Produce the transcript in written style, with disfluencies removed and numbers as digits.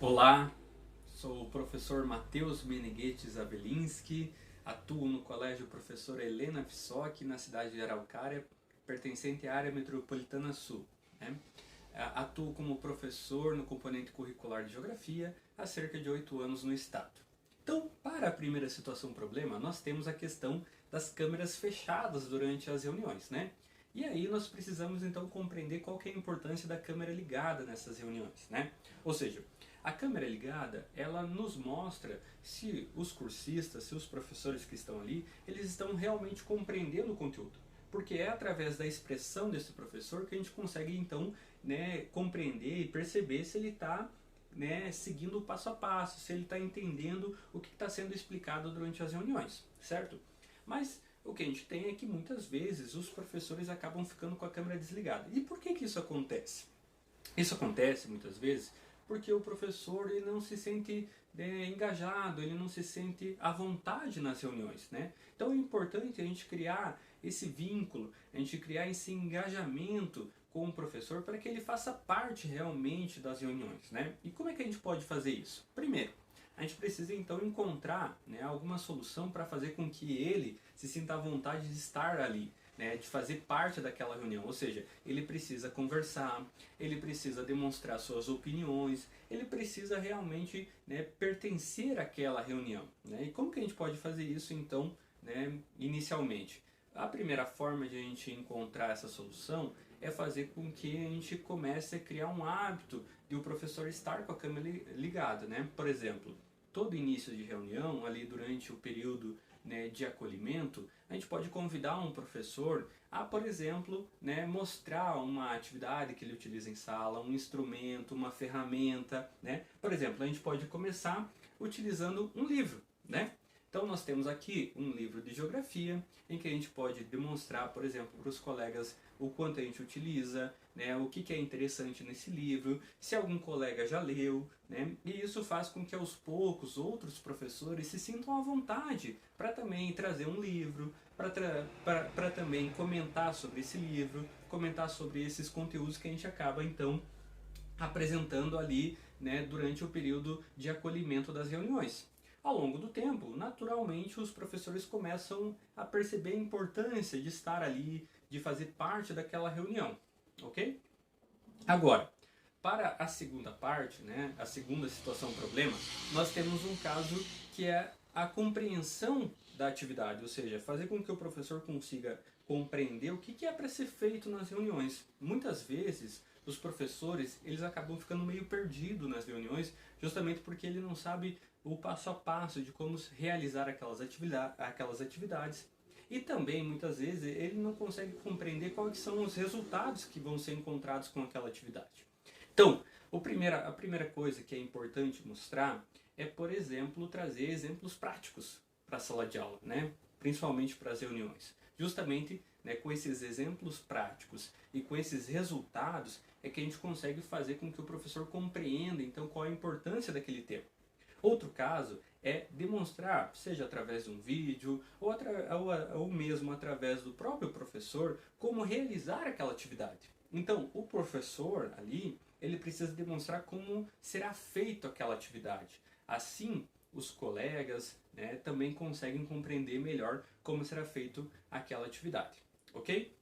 Olá, sou o professor Matheus Meneghetti Zabelinski, atuo no Colégio Professora Helena Fissock, na cidade de Araucária, pertencente à área metropolitana sul, né? Atuo como professor no componente curricular de Geografia há cerca de 8 anos no estado. Então, para a primeira situação problema, nós temos a questão das câmeras fechadas durante as reuniões, né? E aí nós precisamos então compreender qual que é a importância da câmera ligada nessas reuniões, né? Ou seja, a câmera ligada, ela nos mostra se os cursistas, se os professores que estão ali, eles estão realmente compreendendo o conteúdo. Porque é através da expressão desse professor que a gente consegue então, né, compreender e perceber se ele está, né, seguindo o passo a passo, se ele está entendendo o que está sendo explicado durante as reuniões, certo? Mas o que a gente tem é que muitas vezes os professores acabam ficando com a câmera desligada. E por que isso acontece? Isso acontece muitas vezes porque o professor ele não se sente engajado, ele não se sente à vontade nas reuniões, né? Então é importante a gente criar esse vínculo, a gente criar esse engajamento com o professor para que ele faça parte realmente das reuniões, né? E como é que a gente pode fazer isso? Primeiro, a gente precisa então encontrar, né, alguma solução para fazer com que ele se sinta à vontade de estar ali, né, de fazer parte daquela reunião. Ou seja, ele precisa conversar, ele precisa demonstrar suas opiniões, ele precisa realmente, né, pertencer àquela reunião, né? E como que a gente pode fazer isso então, né, inicialmente? A primeira forma de a gente encontrar essa solução é fazer com que a gente comece a criar um hábito de o professor estar com a câmera ligada, né? Por exemplo, todo início de reunião, ali durante o período, né, de acolhimento, a gente pode convidar um professor a, por exemplo, né, mostrar uma atividade que ele utiliza em sala, um instrumento, uma ferramenta, né? Por exemplo, a gente pode começar utilizando um livro, né? Então nós temos aqui um livro de geografia em que a gente pode demonstrar, por exemplo, para os colegas o quanto a gente utiliza, né, o que é interessante nesse livro, se algum colega já leu, né, e isso faz com que aos poucos outros professores se sintam à vontade para também trazer um livro, para também comentar sobre esse livro, comentar sobre esses conteúdos que a gente acaba então apresentando ali, né, durante o período de acolhimento das reuniões. Ao longo do tempo, naturalmente, os professores começam a perceber a importância de estar ali, de fazer parte daquela reunião, ok? Agora, para a segunda parte, né, a segunda situação problema, nós temos um caso que é a compreensão da atividade, ou seja, fazer com que o professor consiga compreender o que é para ser feito nas reuniões. Muitas vezes, os professores eles acabam ficando meio perdidos nas reuniões, justamente porque ele não sabe o passo a passo de como realizar aquelas atividades. E também, muitas vezes, ele não consegue compreender quais são os resultados que vão ser encontrados com aquela atividade. Então, a primeira coisa que é importante mostrar é, por exemplo, trazer exemplos práticos para a sala de aula, né? Principalmente para as reuniões. Justamente, né, com esses exemplos práticos e com esses resultados é que a gente consegue fazer com que o professor compreenda então qual a importância daquele tema. Outro caso é demonstrar, seja através de um vídeo ou mesmo através do próprio professor, como realizar aquela atividade. Então, o professor ali, ele precisa demonstrar como será feito aquela atividade. Assim, os colegas, né, também conseguem compreender melhor como será feito aquela atividade. Ok?